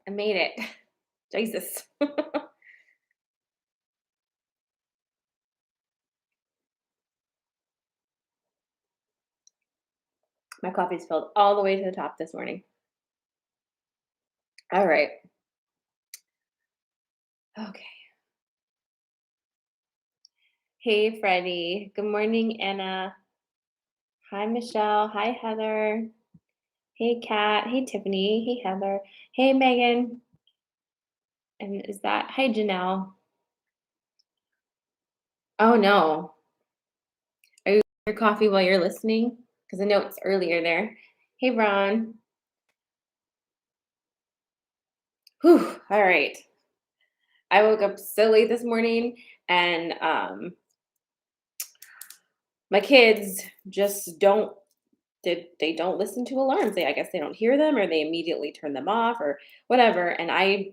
I made it. Jesus. My coffee's filled all the way to the top this morning. All right. Okay. Hey, Freddie. Good morning, Anna. Hi, Michelle. Hi, Heather. Hey, Kat. Hey, Tiffany. Hey, Heather. Hey, Megan. And is that, hi, Janelle. Oh, no. Are you your coffee while you're listening? Because I know it's earlier there. Hey, Ron. Whew. All right. I woke up so late this morning and my kids just don't they don't listen to alarms. I guess they don't hear them or they immediately turn them off or whatever. And I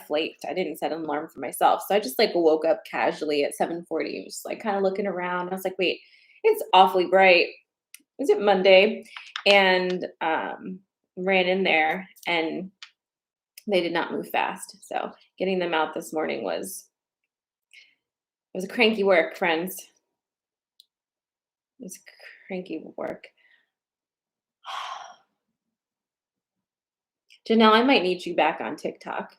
flaked. I didn't set an alarm for myself. So I just like woke up casually at 7:40, just like kind of looking around. I was like, wait, it's awfully bright. Is it Monday? And ran in there and they did not move fast. So getting them out this morning was a cranky work, friends. It was cranky work. Janelle, I might need you back on TikTok.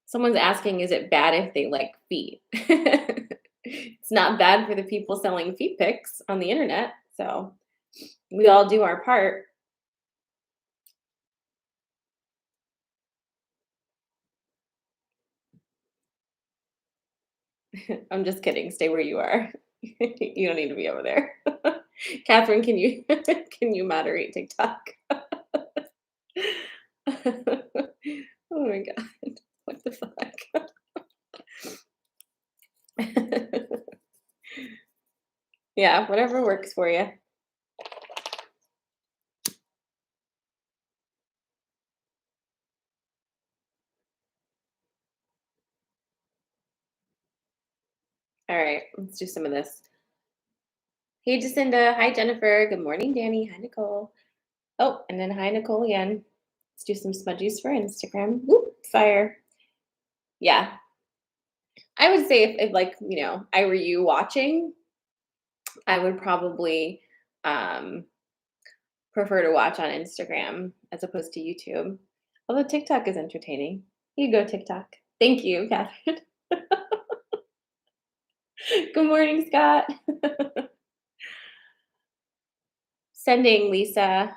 Someone's asking, is it bad if they like feet? It's not bad for the people selling feet pics on the internet. So we all do our part. I'm just kidding. Stay where you are. You don't need to be over there. Catherine, can you can you moderate TikTok? Oh my god. What the fuck? Yeah, whatever works for you. All right, let's do some of this. Hey, Jacinda. Hi, Jennifer. Good morning, Danny. Hi, Nicole. Oh, and then hi, Nicole again. Let's do some smudgies for Instagram. Whoop, fire. Yeah. I would say if like, I were you watching, I would probably um, prefer to watch on Instagram as opposed to YouTube. Although TikTok is entertaining. You go, TikTok. Thank you, Catherine. Good morning, Scott. Sending, Lisa.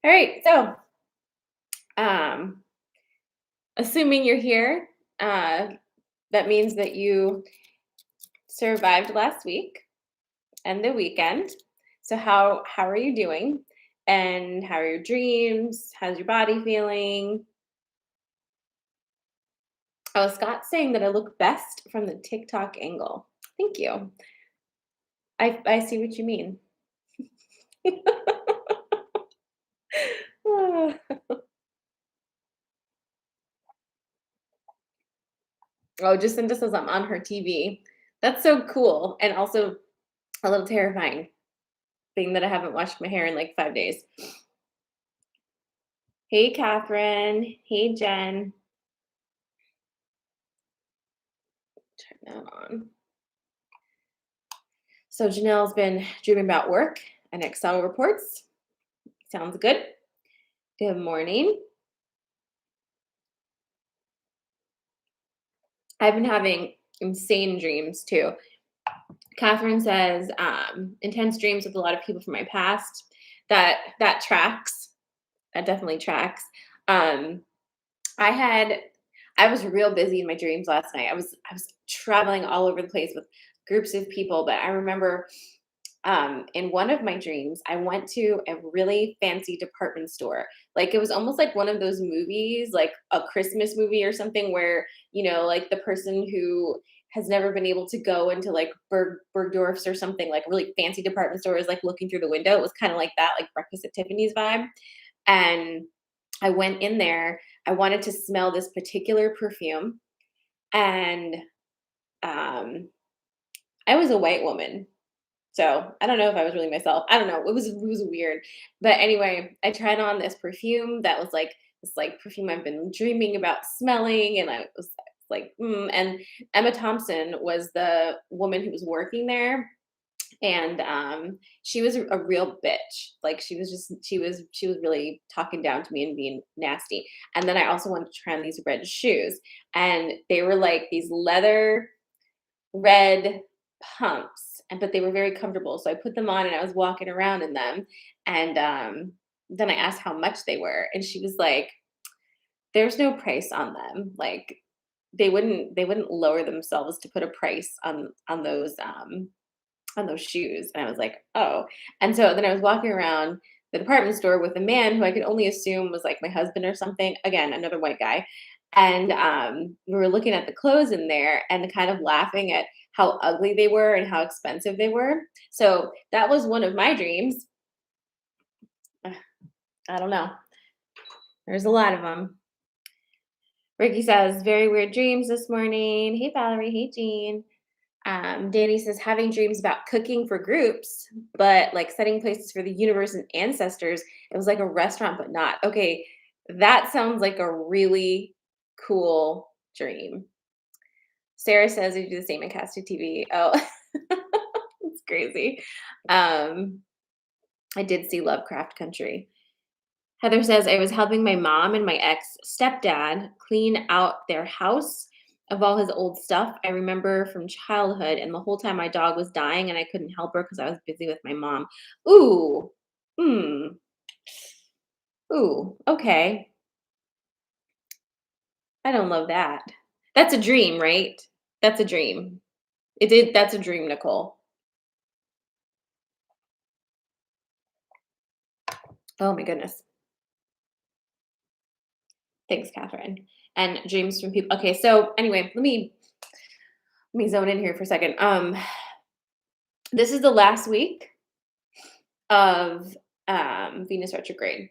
All right. So, um, assuming you're here, that means that you survived last week and the weekend. So how are you doing? And how are your dreams? How's your body feeling? Oh, Scott's saying that I look best from the TikTok angle. Thank you. I see what you mean. Oh, Jacinta says I'm on her TV. That's so cool. And also a little terrifying being that I haven't washed my hair in like 5 days. Hey, Catherine. Hey, Jen. Turn that on. So Janelle's been dreaming about work and Excel reports. Sounds good. Good morning. I've been having insane dreams too. Catherine says intense dreams with a lot of people from my past. That tracks. That definitely tracks. Um, I had I was real busy in my dreams last night. I was traveling all over the place with groups of people, but I remember in one of my dreams, I went to a really fancy department store. Like it was almost like one of those movies, like a Christmas movie or something, where like the person who has never been able to go into like Bergdorf's or something like really fancy department store is like looking through the window. It was kind of like that, like Breakfast at Tiffany's vibe. And I went in there. I wanted to smell this particular perfume, and um, I was a white woman. So I don't know if I was really myself. I don't know. It was weird. But anyway, I tried on this perfume that was like this like perfume I've been dreaming about smelling, and I was like, and Emma Thompson was the woman who was working there, and she was a real bitch. Like she was really talking down to me and being nasty. And then I also wanted to try on these red shoes, and they were like these leather red pumps, and but they were very comfortable. So I put them on and I was walking around in them. And then I asked how much they were, and she was like, "There's no price on them. Like they wouldn't lower themselves to put a price on those shoes." And I was like, "Oh." And so then I was walking around the department store with a man who I could only assume was like my husband or something. Again, another white guy. And we were looking at the clothes in there and kind of laughing at how ugly they were and how expensive they were. So that was one of my dreams. Ugh, I don't know. There's a lot of them. Ricky says, very weird dreams this morning. Hey, Valerie. Hey, Jean. Danny says having dreams about cooking for groups, but like setting places for the universe and ancestors. It was like a restaurant, but not. Okay, that sounds like a really cool dream. Sarah says they do the same in Casted TV. Oh, it's crazy. Um, I did see Lovecraft Country. Heather says, I was helping my mom and my ex stepdad clean out their house of all his old stuff I remember from childhood. And the whole time my dog was dying and I couldn't help her because I was busy with my mom. Ooh, hmm, ooh, okay. I don't love that. That's a dream, right? That's a dream. That's a dream, Nicole. Oh my goodness. Thanks, Catherine. And dreams from people. Okay, so anyway, let me zone in here for a second. This is the last week of Venus retrograde.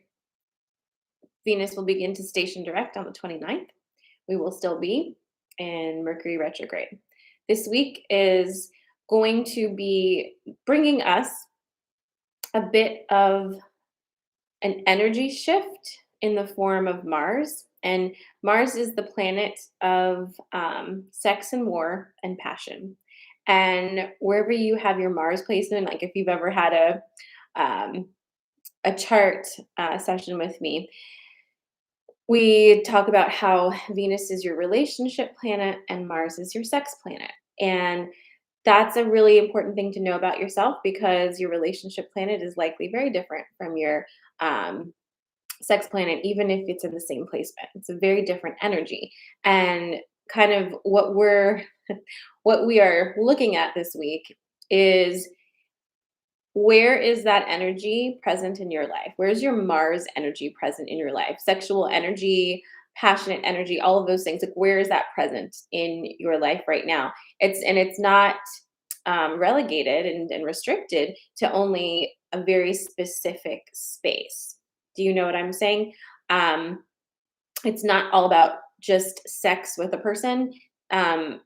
Venus will begin to station direct on the 29th. We will still be in Mercury retrograde. This week is going to be bringing us a bit of an energy shift in the form of Mars. And Mars is the planet of sex and war and passion. And wherever you have your Mars placement, like if you've ever had um, a chart session with me, we talk about how Venus is your relationship planet and Mars is your sex planet. And that's a really important thing to know about yourself because your relationship planet is likely very different from your um, sex planet, even if it's in the same placement. It's a very different energy. And kind of what we are looking at this week is where is that energy present in your life? Where's your Mars energy present in your life? Sexual energy, passionate energy, all of those things. Like where is that present in your life right now? It's not relegated and restricted to only a very specific space. Do you know what I'm saying? Um, it's not all about just sex with a person.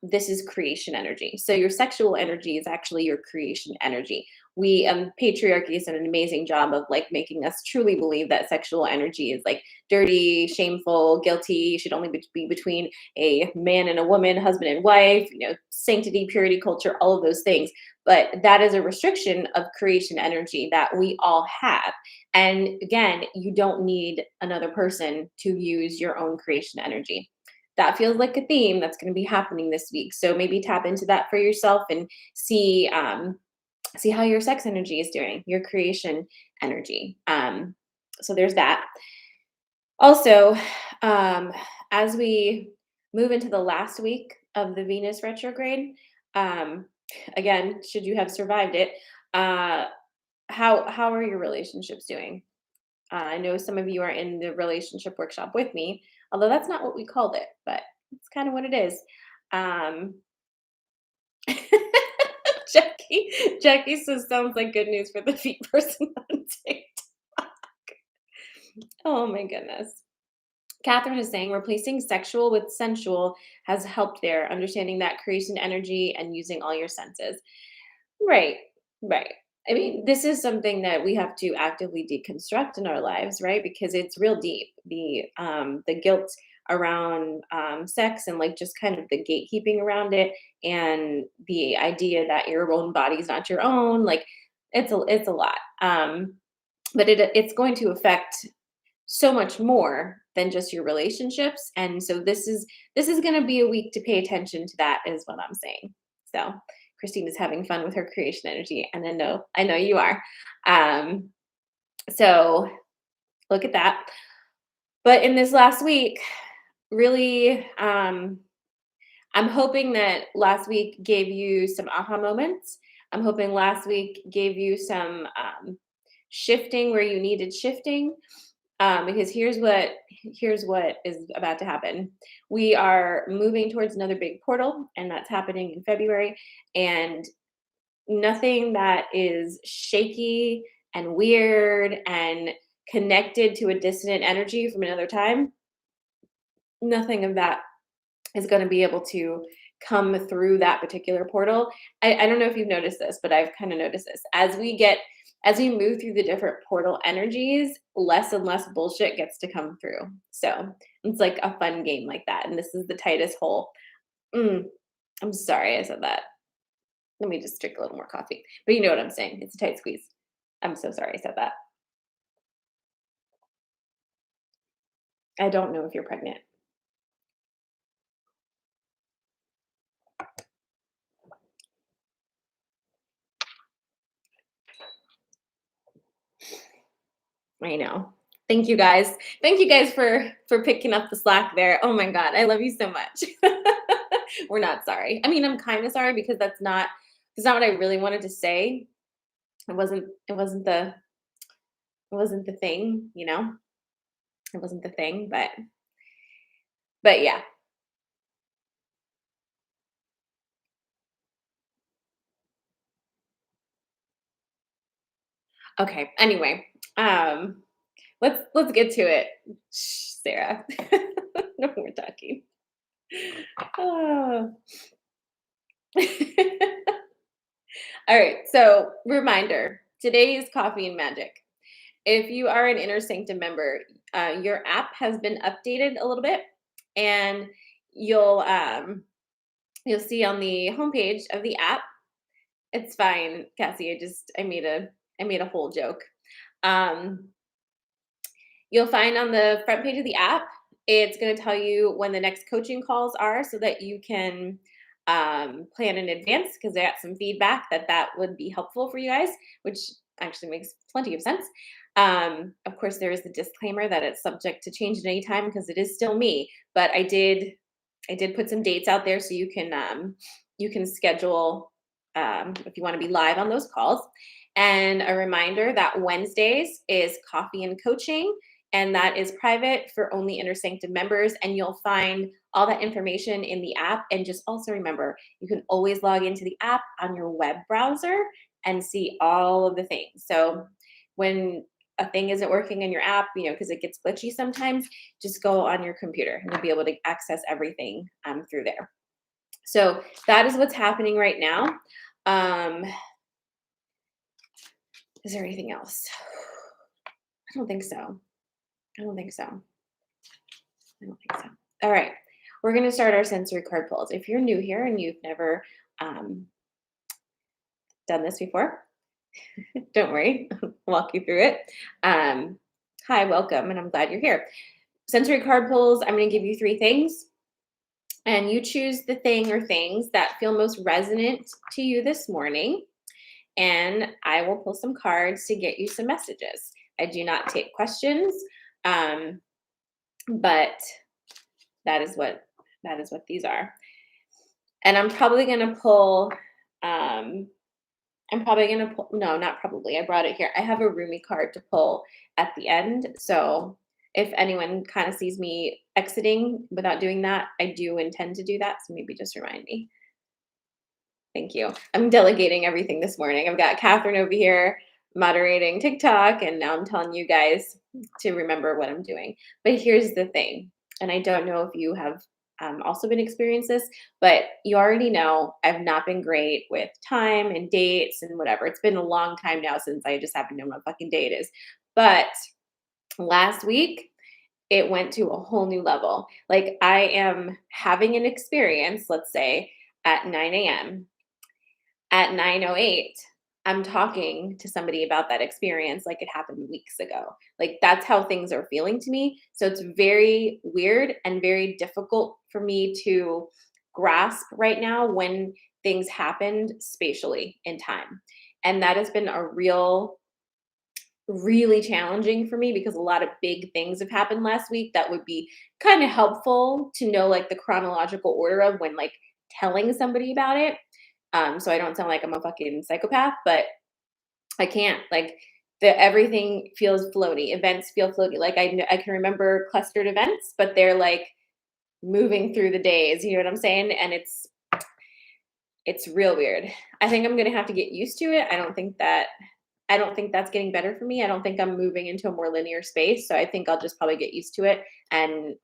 This is creation energy. So your sexual energy is actually your creation energy. We patriarchy has done an amazing job of like making us truly believe that sexual energy is like dirty, shameful, guilty, should only be between a man and a woman, husband and wife, sanctity, purity, culture, all of those things. But that is a restriction of creation energy that we all have. And again, you don't need another person to use your own creation energy. That feels like a theme that's going to be happening this week. So maybe tap into that for yourself and see how your sex energy is doing, your creation energy. So there's that. Also, as we move into the last week of the Venus retrograde, um, again, should you have survived it, how are your relationships doing? I know some of you are in the relationship workshop with me, although that's not what we called it, but it's kind of what it is. Um, Jackie says sounds like good news for the feet person on TikTok. Oh my goodness. Catherine is saying replacing sexual with sensual has helped there, understanding that creation energy and using all your senses. Right, right. I mean, this is something that we have to actively deconstruct in our lives, right? Because it's real deep. The guilt around sex and like just kind of the gatekeeping around it, and the idea that your own body's not your own. Like, it's a lot. But it's going to affect so much more than just your relationships. And so this is going to be a week to pay attention to that, is what I'm saying. So Christine is having fun with her creation energy, and I know you are. um so look at that. But in this last week, really, I'm hoping that last week gave you some aha moments. I'm hoping last week gave you some shifting where you needed shifting. Because here's what is about to happen. We are moving towards another big portal, and that's happening in February. And nothing that is shaky and weird and connected to a dissonant energy from another time, nothing of that is going to be able to come through that particular portal. I don't know if you've noticed this, but I've kind of noticed this. As we move through the different portal energies, less and less bullshit gets to come through. So it's like a fun game like that. And this is the tightest hole. I'm sorry I said that. Let me just drink a little more coffee. But you know what I'm saying. It's a tight squeeze. I'm so sorry I said that. I don't know if you're pregnant. I know. Thank you guys. Thank you guys for picking up the slack there. Oh my god, I love you so much. We're not sorry. I mean, I'm kind of sorry because that's not what I really wanted to say. It wasn't the thing, you know? It wasn't the thing, but yeah. Okay. Anyway, let's get to it. Shh, Sarah. No more talking. Oh. All right. So, reminder, today is Coffee and Magic. If you are an Inner Sanctum member, your app has been updated a little bit, and you'll you'll see on the homepage of the app. It's fine, Cassie. I made a whole joke. Um, You'll find on the front page of the app, it's going to tell you when the next coaching calls are, so that you can plan in advance, because I got some feedback that would be helpful for you guys, which actually makes plenty of sense. Of course, there is the disclaimer that it's subject to change at any time, because it is still me. But I did put some dates out there, so you can schedule if you want to be live on those calls. And a reminder that Wednesdays is coffee and coaching, and that is private for only Inner Sanctum members. And you'll find all that information in the app. And just also remember, you can always log into the app on your web browser and see all of the things. So when a thing isn't working in your app, because it gets glitchy sometimes, just go on your computer and you'll be able to access everything through there. So that is what's happening right now. Is there anything else? I don't think so. I don't think so. All right. We're going to start our sensory card pulls. If you're new here and you've never done this before, don't worry. I'll walk you through it. Hi, welcome, and I'm glad you're here. Sensory card pulls, I'm going to give you 3 things, and you choose the thing or things that feel most resonant to you this morning, and I will pull some cards to get you some messages. I do not take questions, but that is what these are. And I'm probably going to pull. No, not probably. I brought it here. I have a Rumi card to pull at the end. So if anyone kind of sees me exiting without doing that, I do intend to do that. So maybe just remind me. Thank you. I'm delegating everything this morning. I've got Catherine over here moderating TikTok, and now I'm telling you guys to remember what I'm doing. But here's the thing. and I don't know if you have also been experiencing this, but you already know I've not been great with time and dates and whatever. It's been a long time now since I just haven't known what fucking day it is. But last week, it went to a whole new level. Like I am having an experience, let's say at 9 a.m. At 9:08, I'm talking to somebody about that experience like it happened weeks ago. Like that's how things are feeling to me. So it's very weird and very difficult for me to grasp right now when things happened spatially in time. And that has been a really challenging for me because a lot of big things have happened last week that would be kind of helpful to know like the chronological order of when like telling somebody about it. So I don't sound like I'm a fucking psychopath, but I can't like the everything feels floaty. Events feel floaty. Like I can remember clustered events, but they're like moving through the days. You know what I'm saying? And it's real weird. I think I'm gonna have to get used to it. I don't think that's getting better for me. I don't think I'm moving into a more linear space. So I think I'll just probably get used to it and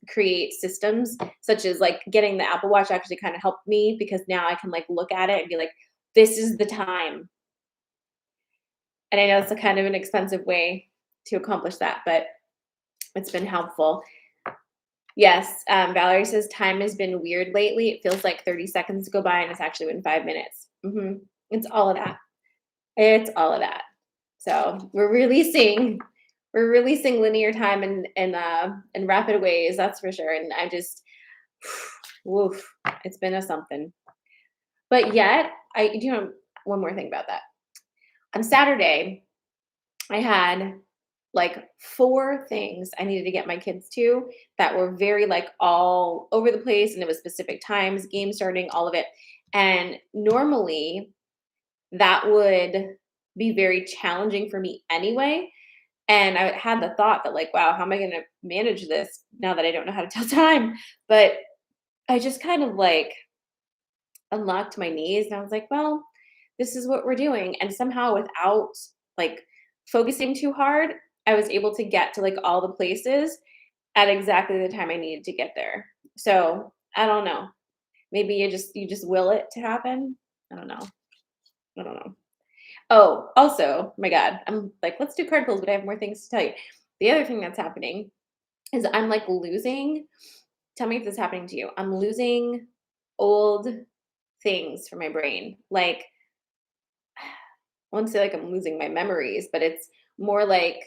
create systems such as like getting the Apple Watch actually kind of helped me because now I can like look at it and be like, this is the time. And I know it's a kind of an expensive way to accomplish that, but it's been helpful. Yes, Valerie says time has been weird lately. It feels like 30 seconds go by and it's actually been 5 minutes. It's all of that. It's all of that. So we're releasing linear time in rapid ways, that's for sure. And I just woof, it's been a something. But yet, I do know one more thing about that. On Saturday, I had like 4 things I needed to get my kids to that were very like all over the place and it was specific times, game starting, all of it. And normally that would be very challenging for me anyway. And I had the thought that like, wow, how am I going to manage this now that I don't know how to tell time? But I just kind of like unlocked my knees and I was like, well, this is what we're doing. And somehow without like focusing too hard, I was able to get to like all the places at exactly the time I needed to get there. So I don't know. Maybe you just will it to happen. I don't know. I don't know. Oh, also, my God, I'm like, let's do card pulls, but I have more things to tell you. The other thing that's happening is I'm like losing. Tell me if this is happening to you. I'm losing old things from my brain. Like, I won't say like I'm losing my memories, but it's more like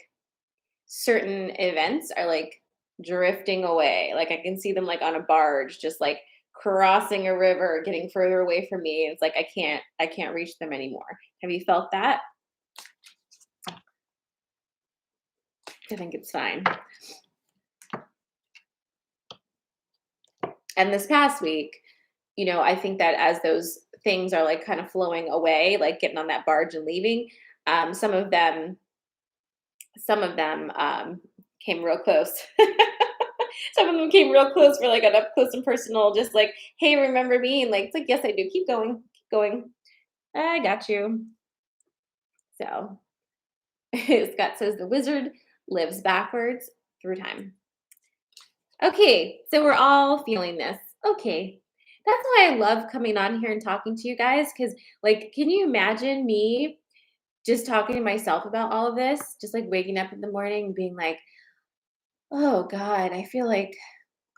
certain events are like drifting away. Like I can see them like on a barge, just like crossing a river, getting further away from me. It's like I can't reach them anymore. Have you felt that? I think it's fine. And this past week, you know, I think that as those things are like kind of flowing away, like getting on that barge and leaving, um, some of them, some of them came real close. Some of them came real close for like an up close and personal, just like, hey, remember me? And like, it's like, yes, I do. Keep going, keep going. I got you. So Scott says the wizard lives backwards through time. Okay, so we're all feeling this. Okay. That's why I love coming on here and talking to you guys because, like, can you imagine me just talking to myself about all of this? Just like waking up in the morning and being like, oh God, I feel like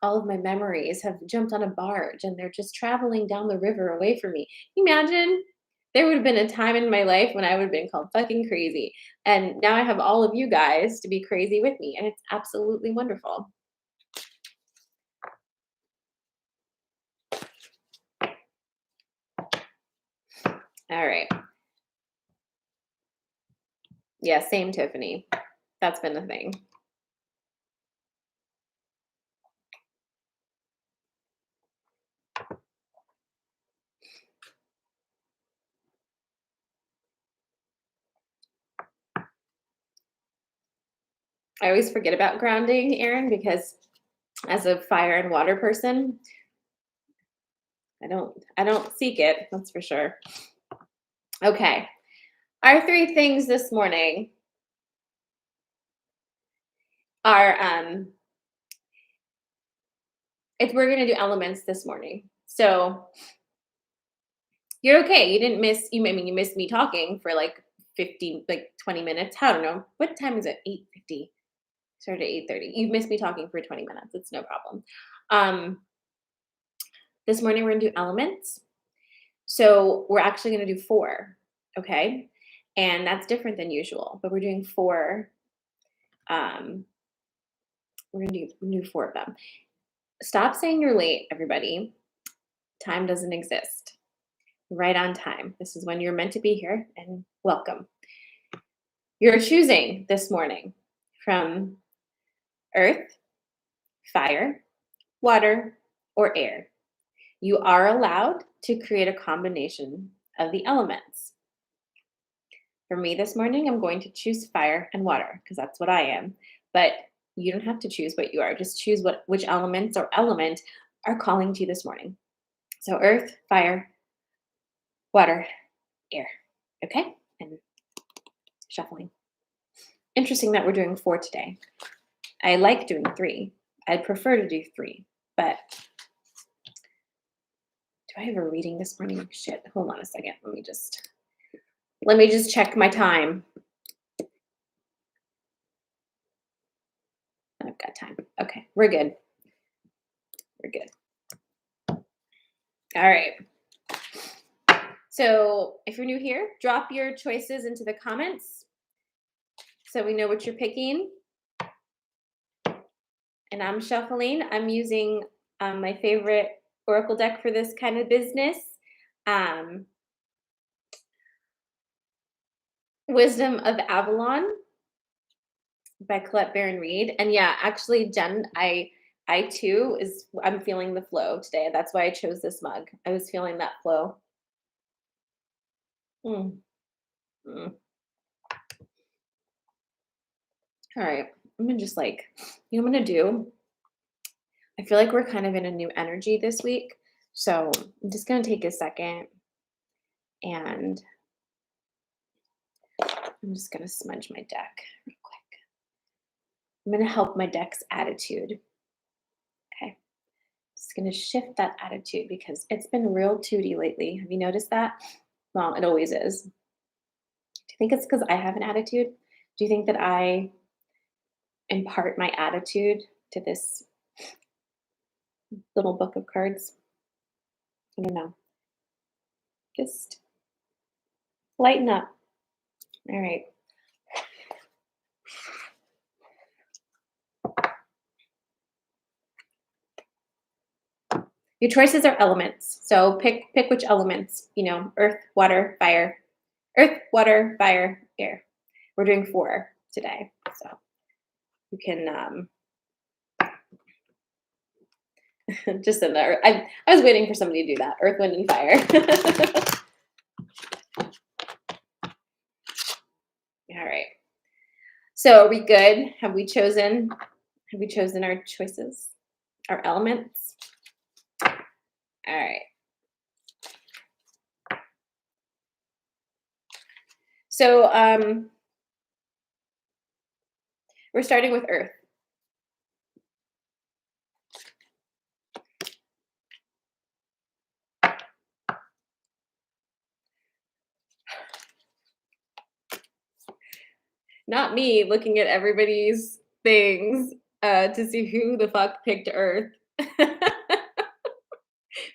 all of my memories have jumped on a barge and they're just traveling down the river away from me. Can you imagine? There would have been a time in my life when I would have been called fucking crazy. And now I have all of you guys to be crazy with me, and it's absolutely wonderful. All right. Yeah, same Tiffany. That's been the thing. I always forget about grounding, Aaron, because as a fire and water person, I don't seek it, that's for sure. Okay. Our 3 things this morning are we're gonna do elements this morning. So you're okay. You missed me talking for like 20 minutes. I don't know. What time is it? 8:50. Started at 8:30. You've missed me talking for 20 minutes. It's no problem. Um, this morning we're gonna do elements. So we're actually gonna do 4, okay? And that's different than usual, but we're doing 4. Um, we're gonna do 4 of them. Stop saying you're late, everybody. Time doesn't exist. Right on time. This is when you're meant to be here, and welcome. You're choosing this morning from earth, fire, water, or air. You are allowed to create a combination of the elements. For me this morning, I'm going to choose fire and water because that's what I am. But you don't have to choose what you are. Just choose which elements or element are calling to you this morning. So earth, fire, water, air. Okay? And shuffling. Interesting that we're doing 4 today. I like doing 3. I'd prefer to do 3, but do I have a reading this morning? Shit, hold on a second. Let me just check my time. I've got time. Okay, we're good. We're good. All right. So if you're new here, drop your choices into the comments so we know what you're picking. And I'm shuffling. I'm using my favorite oracle deck for this kind of business. Wisdom of Avalon by Colette Baron Reed. And yeah, actually, Jen, I too I'm feeling the flow today. That's why I chose this mug. I was feeling that flow. Mm. Mm. All right. I'm gonna just I'm gonna do. I feel like we're kind of in a new energy this week. So I'm just gonna take a second and I'm just gonna smudge my deck real quick. I'm gonna help my deck's attitude. Okay. Just gonna shift that attitude because it's been real tooty lately. Have you noticed that? Well, it always is. Do you think it's because I have an attitude? Do you think that I impart my attitude to this little book of cards? I don't know. Just lighten up. All right. Your choices are elements. So pick which elements, earth, water, fire. Earth, water, fire, air. We're doing 4 today. So you can just in there. I was waiting for somebody to do that. Earth, wind, and fire. All right. So are we good? Have we chosen our choices? Our elements? All right. So we're starting with earth. Not me looking at everybody's things to see who the fuck picked earth.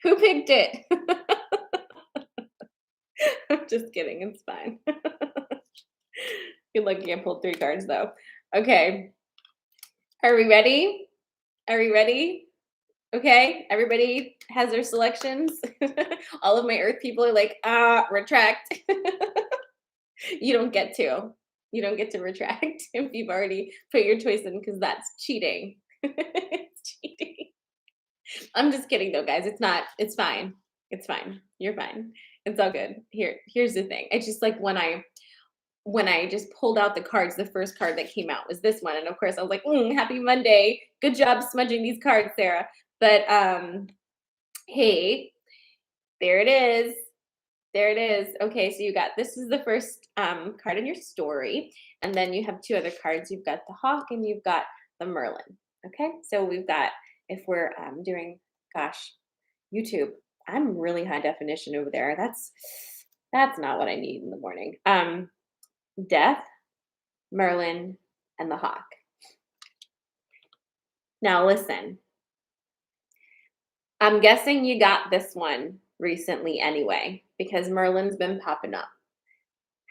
Who picked it? I'm just kidding. It's fine. You're lucky I pulled 3 cards though. Okay. Are we ready? Are we ready? Okay. Everybody has their selections. All of my earth people are like, retract. You don't get to. You don't get to retract if you've already put your choice in because that's cheating. It's cheating. I'm just kidding though, guys. It's not. It's fine. It's fine. You're fine. It's all good. Here's the thing. It's just like when I just pulled out the cards, the first card that came out was this one. And of course I was like, happy Monday. Good job smudging these cards, Sarah. But hey, there it is. There it is. Okay, so this is the first card in your story. And then you have 2 other cards. You've got the hawk and you've got the Merlin. Okay, so we've got if we're doing, gosh, YouTube. I'm really high definition over there. That's not what I need in the morning. Death, Merlin, and the Hawk. Now listen, I'm guessing you got this one recently anyway, because Merlin's been popping up.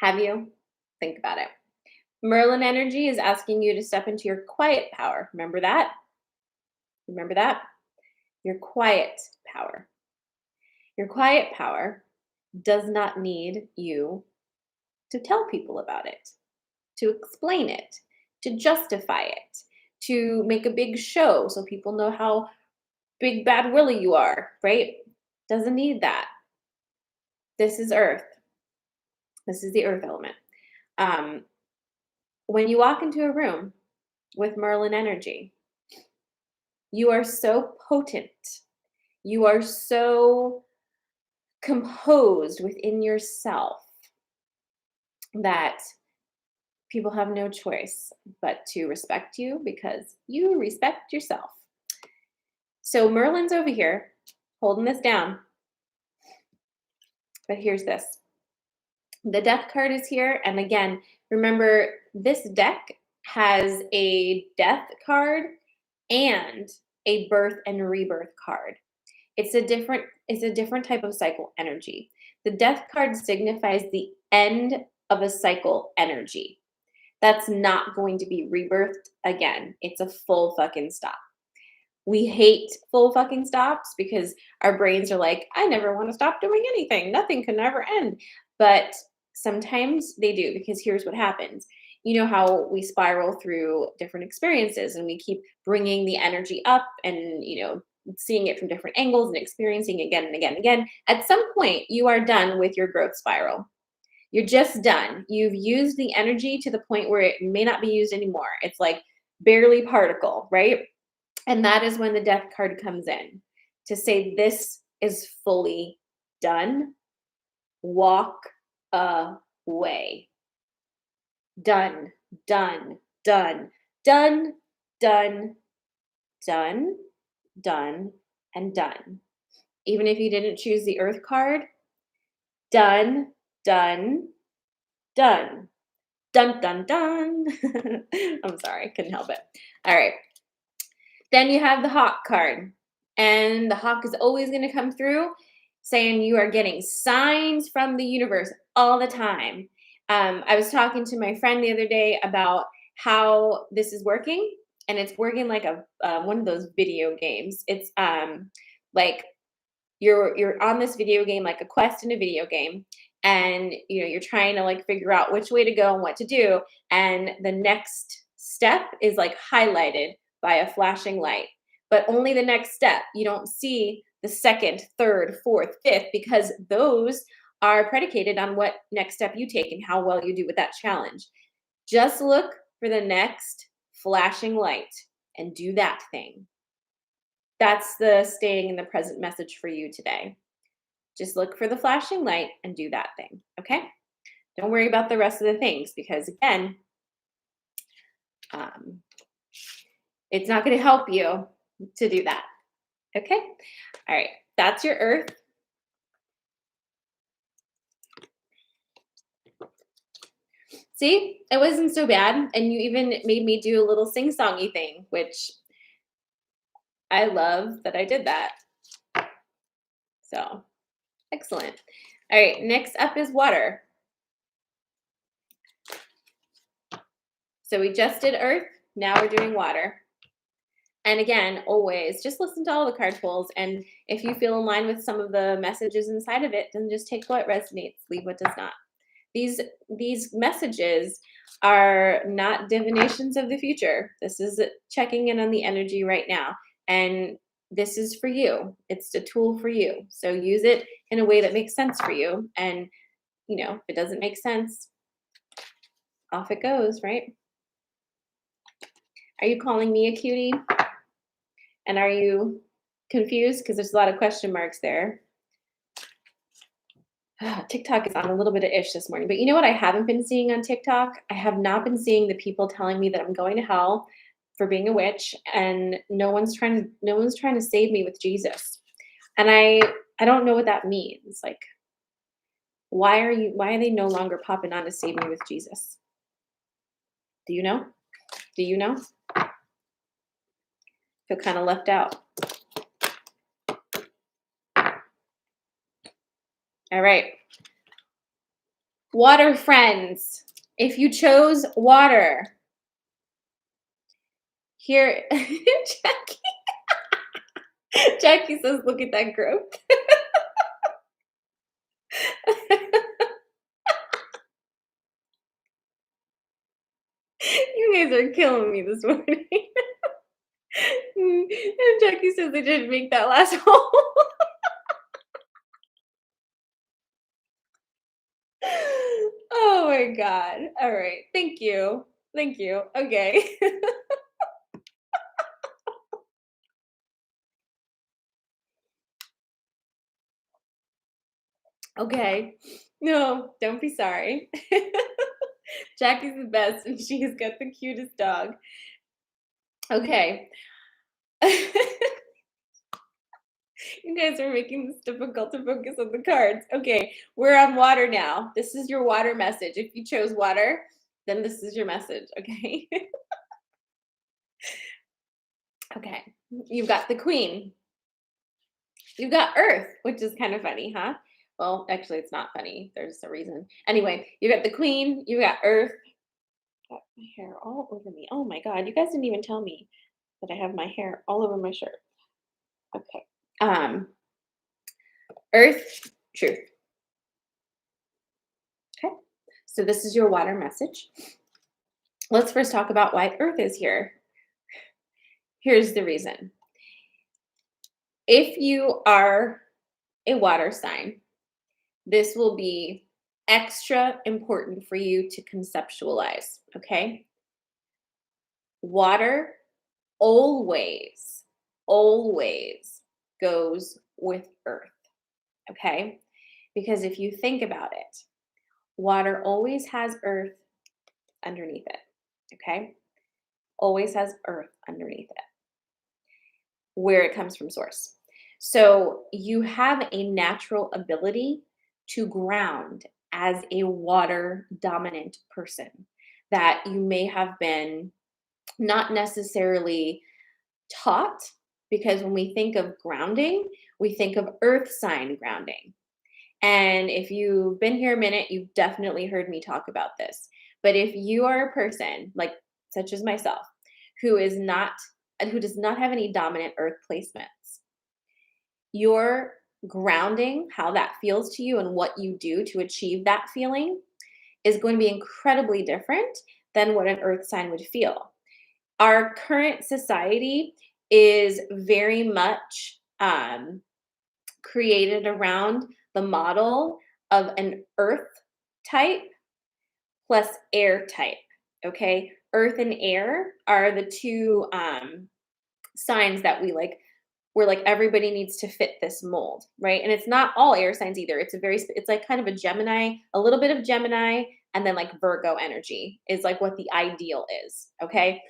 Have you? Think about it. Merlin energy is asking you to step into your quiet power. Remember that? Remember that? Your quiet power. Your quiet power does not need you to tell people about it, to explain it, to justify it, to make a big show so people know how big bad Willie you are, right? Doesn't need that. This is earth. This is the earth element. When you walk into a room with Merlin energy, you are so potent. You are so composed within yourself that people have no choice but to respect you because you respect yourself. So Merlin's over here holding this down. But here's this. The death card is here. And again, remember this deck has a death card and a birth and rebirth card. It's a different type of cycle energy. The death card signifies the end of a cycle energy. That's not going to be rebirthed again. It's a full fucking stop. We hate full fucking stops because our brains are like, I never want to stop doing anything. Nothing can ever end. But sometimes they do, because here's what happens. You know how we spiral through different experiences and we keep bringing the energy up and, seeing it from different angles and experiencing again and again and again. At some point, you are done with your growth spiral. You're just done. You've used the energy to the point where it may not be used anymore. It's like barely particle, right? And that is when the death card comes in to say this is fully done. Walk away. Done, done, done, done, done, done, done, and done. Even if you didn't choose the earth card, done, done, done. Dun, dun, dun. I'm sorry, couldn't help it. All right. Then you have the hawk card. And the hawk is always going to come through saying you are getting signs from the universe all the time. I was talking to my friend the other day about how this is working, and it's working like one of those video games. It's like you're on this video game, like a quest in a video game, and you're trying to like figure out which way to go and what to do, and the next step is like highlighted by a flashing light, but only the next step. You don't see the second, third, fourth, fifth, because those are predicated on what next step you take and how well you do with that challenge. Just look for the next flashing light and do that thing. That's the staying in the present message for you today. Just look for the flashing light and do that thing, okay? Don't worry about the rest of the things because, again, it's not going to help you to do that, okay? All right, that's your earth. See, it wasn't so bad, and you even made me do a little sing-songy thing, which I love that I did that. So, excellent. All right, next up is water. So we just did earth, now we're doing water. And again, always just listen to all the card pulls, and if you feel in line with some of the messages inside of it, then just take what resonates, leave what does not. These messages are not divinations of the future. This is checking in on the energy right now. And this is for you. It's a tool for you. So use it in a way that makes sense for you. And, if it doesn't make sense, off it goes, right? Are you calling me a cutie? And are you confused? Because there's a lot of question marks there. TikTok is on a little bit of ish this morning. But you know what I haven't been seeing on TikTok? I have not been seeing the people telling me that I'm going to hell for being a witch, and no one's trying to save me with Jesus. And I don't know what that means. Like, why are they no longer popping on to save me with Jesus? Do you know? Do you know? Feel kind of left out. All right. Water friends. If you chose water, here, Jackie. Jackie says, look at that growth. You guys are killing me this morning. And Jackie says they didn't make that last hole. Oh my God. All right. Thank you. Thank you. Okay. Okay. No, don't be sorry. Jackie's the best, and she's got the cutest dog. Okay. You guys are making this difficult to focus on the cards. Okay, we're on water now. This is your water message. If you chose water, then this is your message, okay? Okay, you've got the Queen. You've got Earth, which is kind of funny, huh? Well, actually, it's not funny. There's a reason. Anyway, you got the Queen, you got Earth. Got my hair all over me. Oh my God, you guys didn't even tell me that I have my hair all over my shirt. Okay. Earth, truth. Okay. So this is your water message. Let's first talk about why Earth is here. Here's the reason. If you are a water sign, this will be extra important for you to conceptualize, okay? Water always, always goes with Earth, okay? Because if you think about it, water always has Earth underneath it, okay? Always has Earth underneath it, where it comes from source. So you have a natural ability to ground as a water dominant person that you may have been not necessarily taught, because when we think of grounding, we think of earth sign grounding. And if you've been here a minute, you've definitely heard me talk about this. But if you are a person like such as myself who does not have any dominant earth placements, your grounding, how that feels to you and what you do to achieve that feeling is going to be incredibly different than what an earth sign would feel. Our current society is very much created around the model of an earth type plus air type, okay? Earth and air are the two signs that we're like, everybody needs to fit this mold, right? And it's not all air signs either. It's like kind of a Gemini, a little bit of Gemini, and then like Virgo energy is like what the ideal is, okay?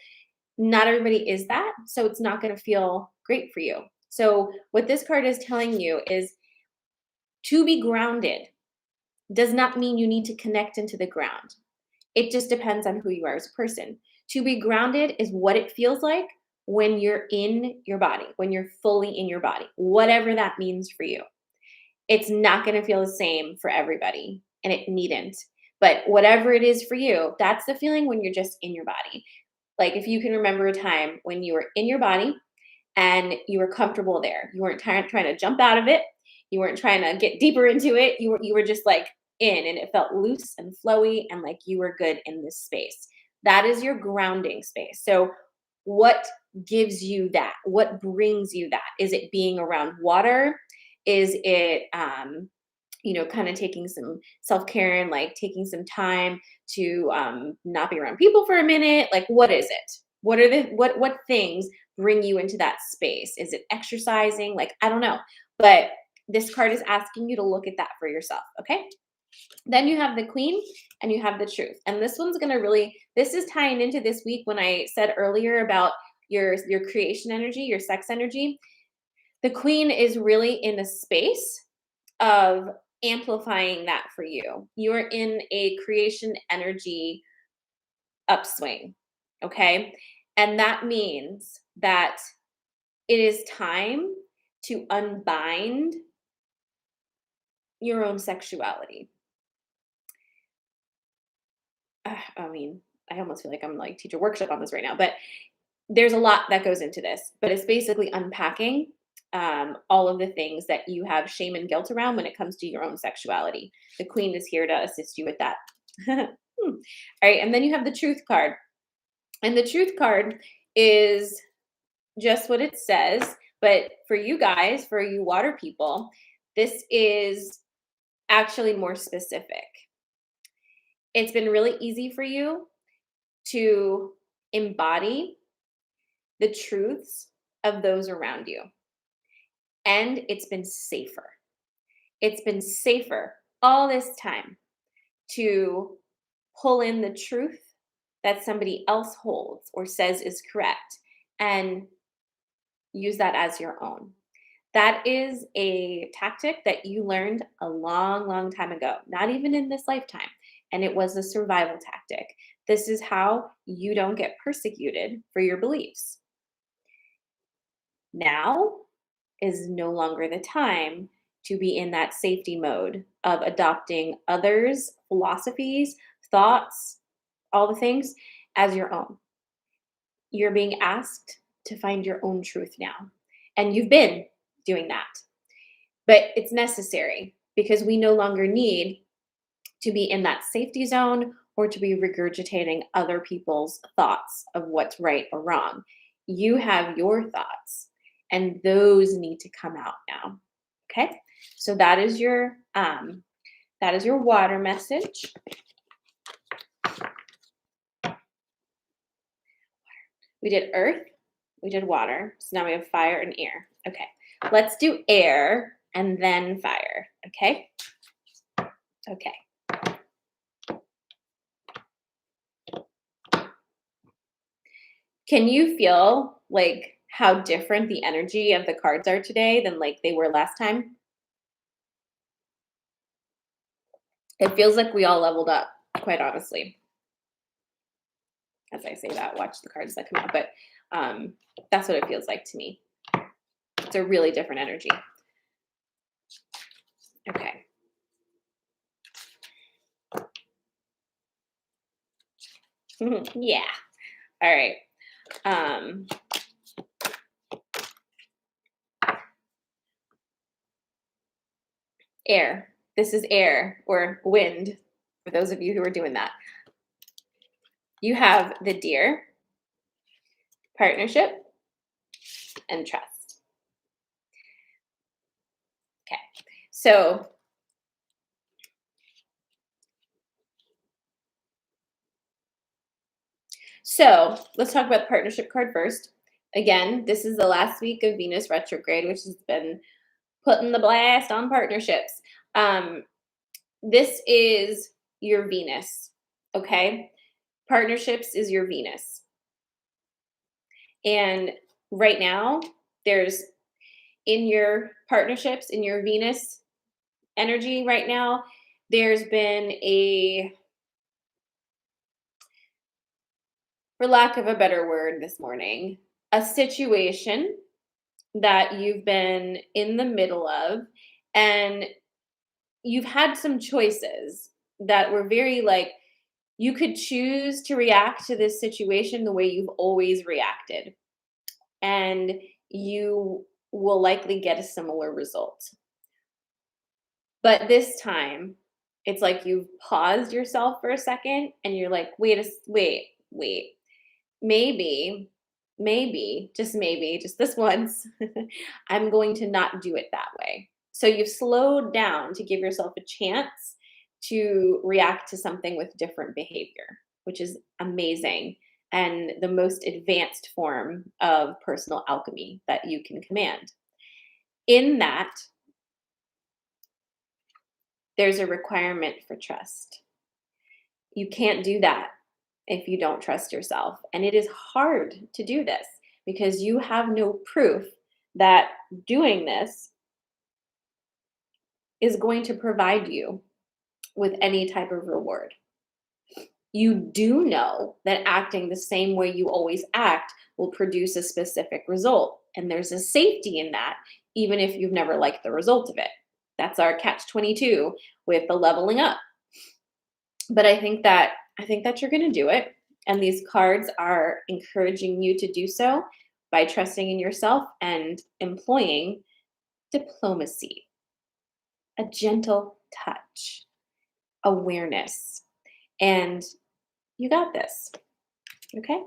Not everybody is that, so it's not going to feel great for you. So what this card is telling you is to be grounded does not mean you need to connect into the ground. It just depends on who you are as a person. To be grounded is what it feels like when you're in your body, when you're fully in your body, whatever that means for you. It's not going to feel the same for everybody, and it needn't. But whatever it is for you, that's the feeling when you're just in your body. Like if you can remember a time when you were in your body and you were comfortable there. You weren't trying to jump out of it. You weren't trying to get deeper into it. You were just like in, and it felt loose and flowy and like you were good in this space. That is your grounding space. So what gives you that? What brings you that? Is it being around water? Is it kind of taking some self-care and like taking some time to not be around people for a minute? Like, what is it? What are what things bring you into that space? Is it exercising? Like, I don't know. But this card is asking you to look at that for yourself, okay? Then you have the Queen and you have the Truth. And this one's going to this is tying into this week when I said earlier about your creation energy, your sex energy, the queen is really in a space of amplifying that for you. You're in a creation energy upswing, okay? And that means that it is time to unbind your own sexuality. I mean, I almost feel like I'm like teacher workshop on this right now, but there's a lot that goes into this. But it's basically unpacking all of the things that you have shame and guilt around when it comes to your own sexuality. The queen is here to assist you with that. All right, and then you have the truth card. And the truth card is just what it says, but for you guys, for you water people, this is actually more specific. It's been really easy for you to embody the truths of those around you. And it's been safer. It's been safer all this time to pull in the truth that somebody else holds or says is correct and use that as your own. That is a tactic that you learned a long, long time ago, not even in this lifetime. And it was a survival tactic. This is how you don't get persecuted for your beliefs. Now is no longer the time to be in that safety mode of adopting others' philosophies, thoughts, all the things as your own. You're being asked to find your own truth now. And you've been doing that. But it's necessary because we no longer need to be in that safety zone or to be regurgitating other people's thoughts of what's right or wrong. You have your thoughts and those need to come out now. Okay? So that is your water message. We did earth, we did water. So now we have fire and air. Okay. Let's do air and then fire. Okay? Okay. Can you feel like how different the energy of the cards are today than like they were last time? It feels like we all leveled up, quite honestly. As I say that, watch the cards that come out, but that's what it feels like to me. It's a really different energy. Okay. Yeah. All right. Air. This is air or wind, for those of you who are doing that. You have the deer, partnership, and trust. Okay. So let's talk about the partnership card first. Again, this is the last week of Venus Retrograde, which has been putting the blast on partnerships. This is your Venus, okay? Partnerships is your Venus. And right now, there's in your partnerships, in your Venus energy right now, there's been a, for lack of a better word this morning, a situation that you've been in the middle of, and you've had some choices that were very like, you could choose to react to this situation the way you've always reacted, and you will likely get a similar result. But this time, it's like you've paused yourself for a second and you're like, wait, maybe, just this once, I'm going to not do it that way. So you've slowed down to give yourself a chance to react to something with different behavior, which is amazing and the most advanced form of personal alchemy that you can command. In that, there's a requirement for trust. You can't do that if you don't trust yourself. And it is hard to do this because you have no proof that doing this is going to provide you with any type of reward. You do know that acting the same way you always act will produce a specific result. And there's a safety in that, even if you've never liked the result of it. That's our catch 22 with the leveling up. But I think that you're going to do it. And these cards are encouraging you to do so by trusting in yourself and employing diplomacy, a gentle touch, awareness, and you got this. Okay?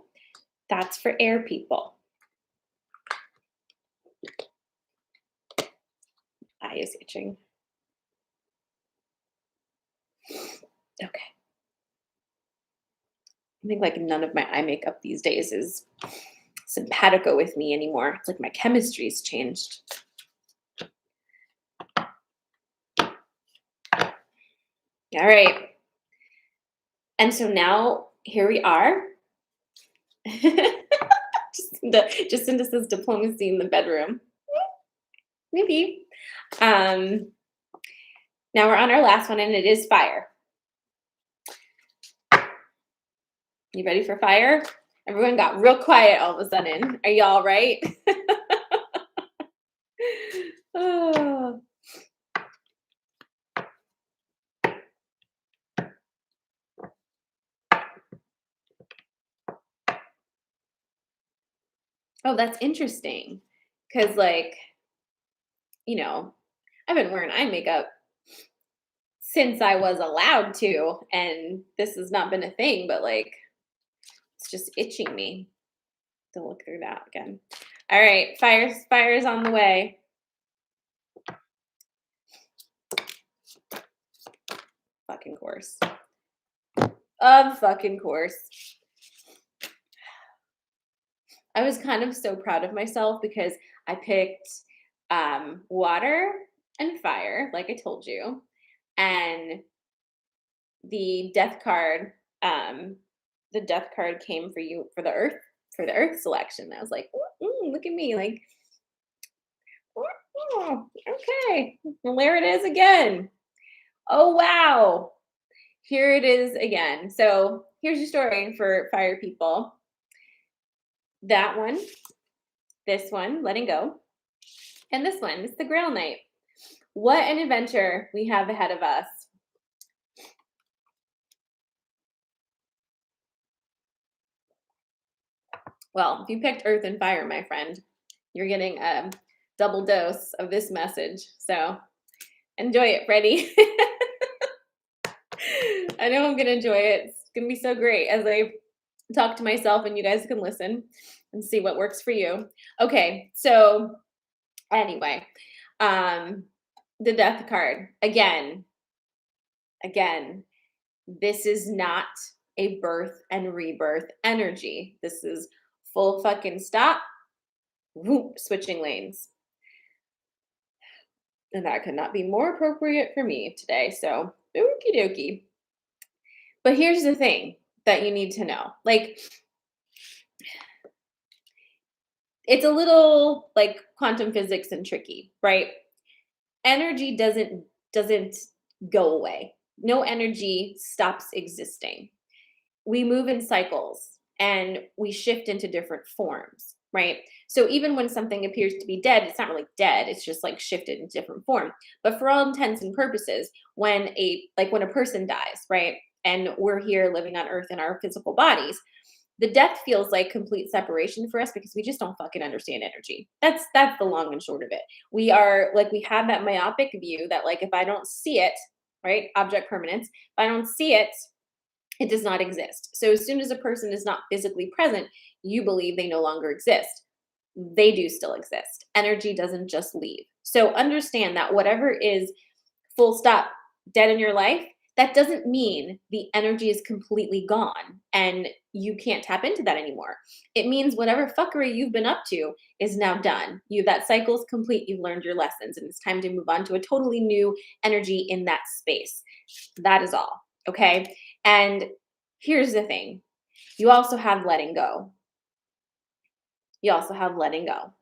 That's for air people. Eye is itching. Okay. I think like none of my eye makeup these days is simpatico with me anymore. It's like my chemistry's changed. All right. And so now here we are. Jacinda says diplomacy in the bedroom. Maybe. Now we're on our last one, and it is fire. You ready for fire? Everyone got real quiet all of a sudden. Are y'all right? Oh. Oh, that's interesting. Because, like, you know, I've been wearing eye makeup since I was allowed to, and this has not been a thing, but like, it's just itching me to look through that again. All right, fire's on the way. Fucking course. Of fucking course. I was kind of so proud of myself because I picked water and fire, like I told you, and the death card. The death card came for you for the earth selection. I was like, look at me, like, okay, well, there it is again. Oh wow, here it is again. So here's your story for fire people. That one, this one, letting go, and this one, it's the Grail Knight. What an adventure we have ahead of us. Well, if you picked earth and fire, my friend, you're getting a double dose of this message. So enjoy it, Freddie. I know I'm going to enjoy it. It's going to be so great as I talk to myself and you guys can listen and see what works for you. Okay, so anyway, the death card. Again, this is not a birth and rebirth energy. This is full fucking stop, whoop, switching lanes. And that could not be more appropriate for me today. So, okie dokie. But here's the thing that you need to know. Like, it's a little like quantum physics and tricky, right? Energy doesn't go away. No energy stops existing. We move in cycles and we shift into different forms, right? So even when something appears to be dead, it's not really dead. It's just like shifted into different form. But for all intents and purposes, when a person dies, right? And we're here living on earth in our physical bodies, the death feels like complete separation for us because we just don't fucking understand energy. That's the long and short of it. We are like, we have that myopic view that like, if I don't see it, right? Object permanence, if I don't see it, it does not exist. So as soon as a person is not physically present, you believe they no longer exist. They do still exist. Energy doesn't just leave. So understand that whatever is full stop dead in your life, that doesn't mean the energy is completely gone and you can't tap into that anymore. It means whatever fuckery you've been up to is now done. That cycle's complete. You've learned your lessons and it's time to move on to a totally new energy in that space. That is all. Okay. And here's the thing. You also have letting go. You also have letting go.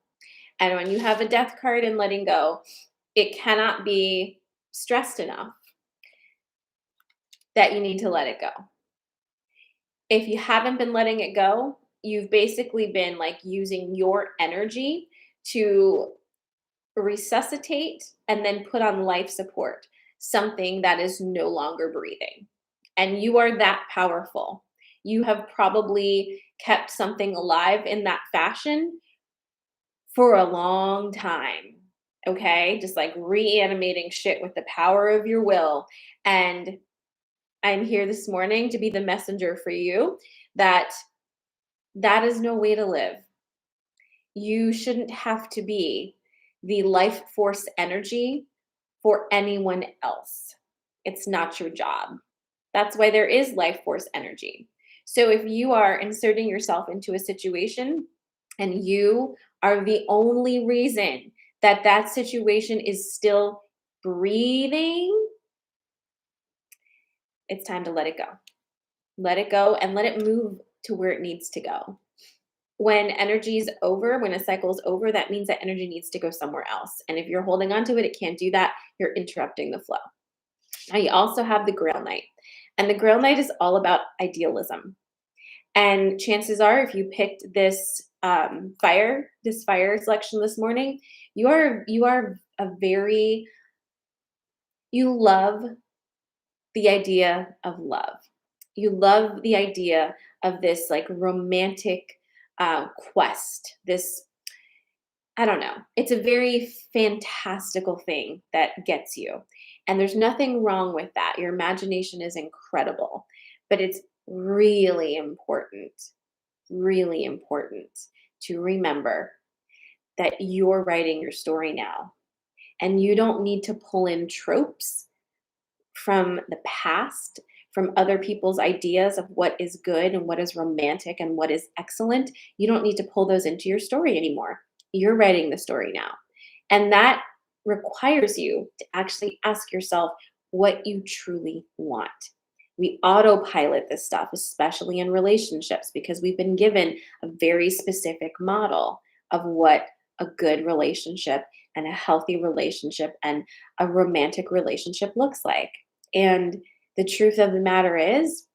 And when you have a death card in letting go, it cannot be stressed enough that you need to let it go. If you haven't been letting it go, you've basically been like using your energy to resuscitate and then put on life support something that is no longer breathing. And you are that powerful. You have probably kept something alive in that fashion for a long time. Okay? Just like reanimating shit with the power of your will. And I'm here this morning to be the messenger for you that that is no way to live. You shouldn't have to be the life force energy for anyone else. It's not your job. That's why there is life force energy. So if you are inserting yourself into a situation and you are the only reason that that situation is still breathing, it's time to let it go. Let it go and let it move to where it needs to go. When energy is over, when a cycle is over, that means that energy needs to go somewhere else. And if you're holding on to it, it can't do that. You're interrupting the flow. Now, you also have the Grail Knight. And the Grail Knight is all about idealism. And chances are, if you picked this fire selection this morning, you love the idea of love. You love the idea of this like romantic quest. This, I don't know. It's a very fantastical thing that gets you. And there's nothing wrong with that. Your imagination is incredible, but it's really important to remember that you're writing your story now. And you don't need to pull in tropes from the past, from other people's ideas of what is good and what is romantic and what is excellent. You don't need to pull those into your story anymore. You're writing the story now. And that requires you to actually ask yourself what you truly want. We autopilot this stuff, especially in relationships, because we've been given a very specific model of what a good relationship and a healthy relationship and a romantic relationship looks like. And the truth of the matter is,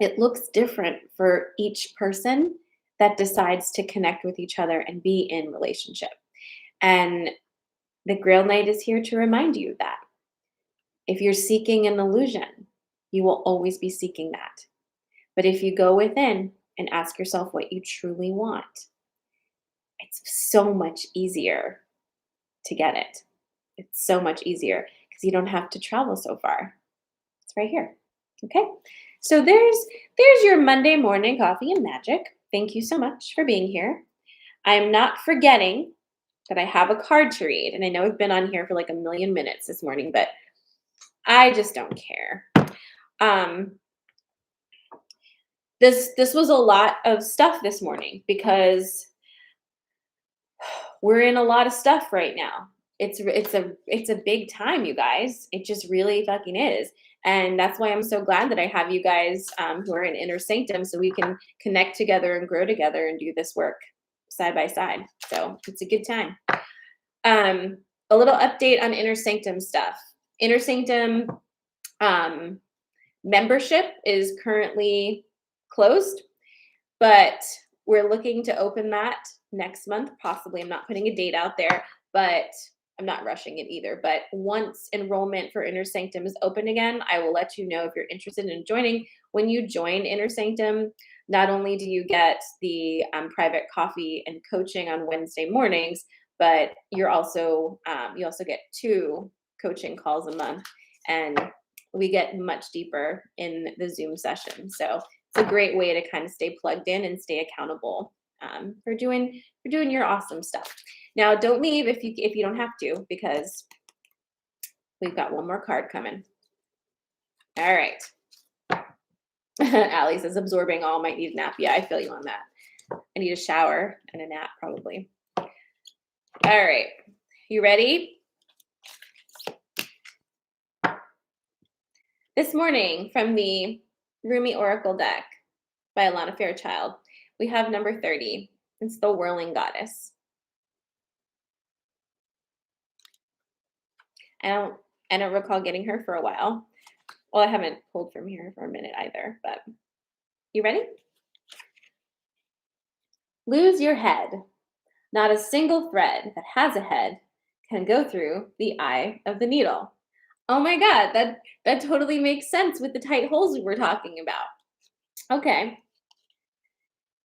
it looks different for each person that decides to connect with each other and be in relationship. And the Grail Knight is here to remind you of that. If you're seeking an illusion, you will always be seeking that. But if you go within and ask yourself what you truly want, it's so much easier to get it. It's so much easier because you don't have to travel so far. It's right here. Okay? So there's your Monday morning coffee and magic. Thank you so much for being here. I'm not forgetting that I have a card to read, and I know I've been on here for like a million minutes this morning, but I just don't care. This was a lot of stuff this morning because we're in a lot of stuff right now. It's a big time, you guys. It just really fucking is. And that's why I'm so glad that I have you guys who are in Inner Sanctum so we can connect together and grow together and do this work side by side. So it's a good time. A little update on Inner Sanctum stuff. Inner Sanctum membership is currently closed, but we're looking to open that next month, possibly. I'm not putting a date out there, but I'm not rushing it either. But once enrollment for Inner Sanctum is open again, I will let you know if you're interested in joining. When you join Inner Sanctum, not only do you get the private coffee and coaching on Wednesday mornings, but you also get 2 coaching calls a month, and we get much deeper in the Zoom session. So it's a great way to kind of stay plugged in and stay accountable for doing your awesome stuff. Now, don't leave if you don't have to, because we've got one more card coming. All right. Allie says absorbing all, might need a nap. Yeah, I feel you on that. I need a shower and a nap probably. All right. You ready? This morning from the Rumi Oracle deck by Alana Fairchild, we have number 30. It's the whirling goddess. I don't I don't recall getting her for a while. Well, I haven't pulled from here for a minute either, but you ready? Lose your head. Not a single thread that has a head can go through the eye of the needle. Oh my god, that totally makes sense with the tight holes we were talking about. Okay.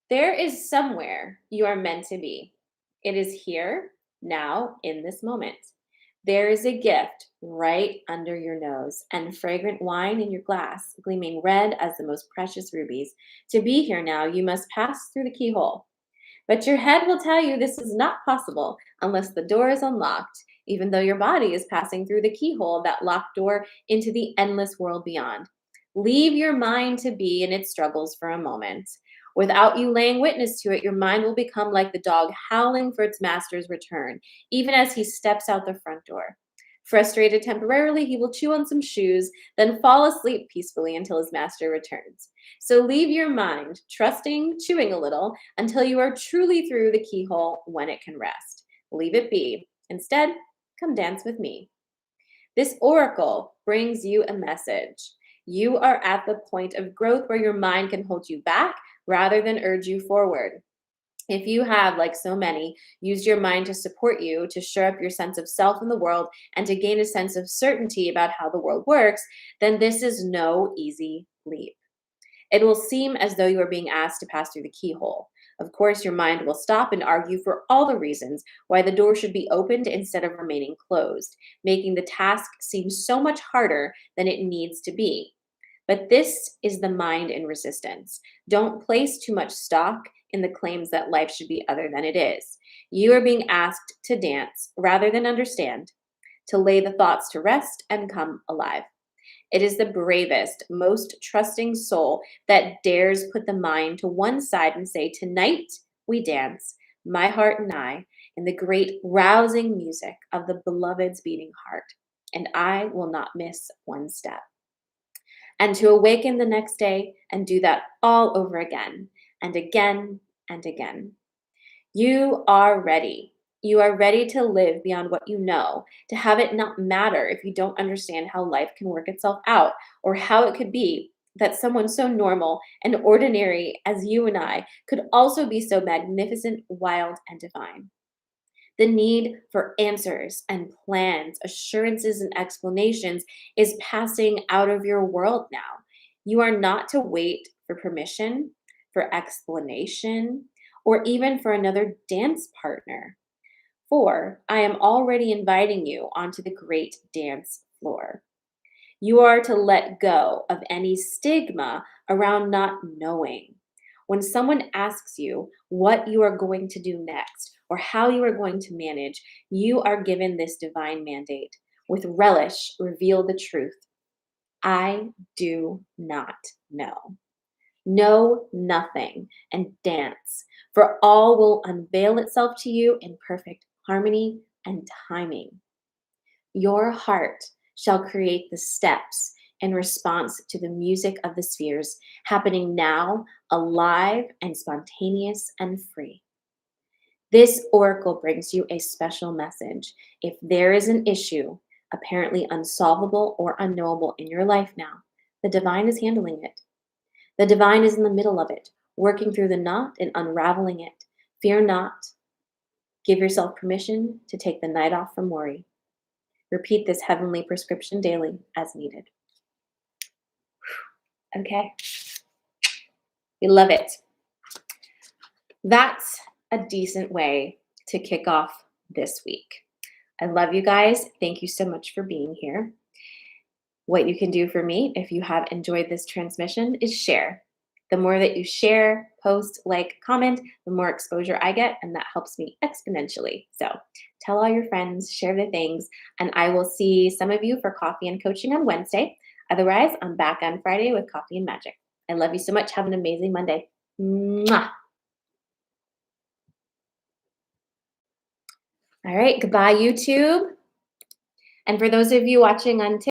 There is somewhere you are meant to be. It is here, now, in this moment. There is a gift right under your nose and fragrant wine in your glass, gleaming red as the most precious rubies. To be here now, you must pass through the keyhole. But your head will tell you this is not possible unless the door is unlocked, even though your body is passing through the keyhole of that locked door into the endless world beyond. Leave your mind to be in its struggles for a moment. Without you laying witness to it, your mind will become like the dog howling for its master's return, even as he steps out the front door. Frustrated temporarily, he will chew on some shoes, then fall asleep peacefully until his master returns. So leave your mind, trusting, chewing a little, until you are truly through the keyhole when it can rest. Leave it be. Instead, come dance with me. This oracle brings you a message. You are at the point of growth where your mind can hold you back rather than urge you forward. If you have, like so many, used your mind to support you, to shore up your sense of self in the world, and to gain a sense of certainty about how the world works, then this is no easy leap. It will seem as though you are being asked to pass through the keyhole. Of course, your mind will stop and argue for all the reasons why the door should be opened instead of remaining closed, making the task seem so much harder than it needs to be. But this is the mind in resistance. Don't place too much stock in the claims that life should be other than it is. You are being asked to dance rather than understand, to lay the thoughts to rest and come alive. It is the bravest, most trusting soul that dares put the mind to one side and say, "Tonight we dance, my heart and I, in the great rousing music of the beloved's beating heart, and I will not miss one step." And to awaken the next day and do that all over again and again and again. You are ready. You are ready to live beyond what you know, to have it not matter if you don't understand how life can work itself out or how it could be that someone so normal and ordinary as you and I could also be so magnificent, wild, and divine. The need for answers and plans, assurances and explanations is passing out of your world now. You are not to wait for permission, for explanation, or even for another dance partner. For I am already inviting you onto the great dance floor. You are to let go of any stigma around not knowing. When someone asks you what you are going to do next or how you are going to manage, you are given this divine mandate. With relish, reveal the truth. I do not know. Know nothing and dance, for all will unveil itself to you in perfect harmony and timing. Your heart shall create the steps in response to the music of the spheres, happening now, alive and spontaneous and free. This oracle brings you a special message. If there is an issue, apparently unsolvable or unknowable in your life now, the divine is handling it. The divine is in the middle of it, working through the knot and unraveling it. Fear not. Give yourself permission to take the night off from worry. Repeat this heavenly prescription daily as needed. Okay. We love it. That's a decent way to kick off this week. I love you guys. Thank you so much for being here. What you can do for me if you have enjoyed this transmission is share. The more that you share, post, like, comment, the more exposure I get, and that helps me exponentially. So tell all your friends, share the things, and I will see some of you for coffee and coaching on Wednesday. Otherwise, I'm back on Friday with Coffee and Magic. I love you so much. Have an amazing Monday. Mwah. All right, goodbye, YouTube. And for those of you watching on TikTok,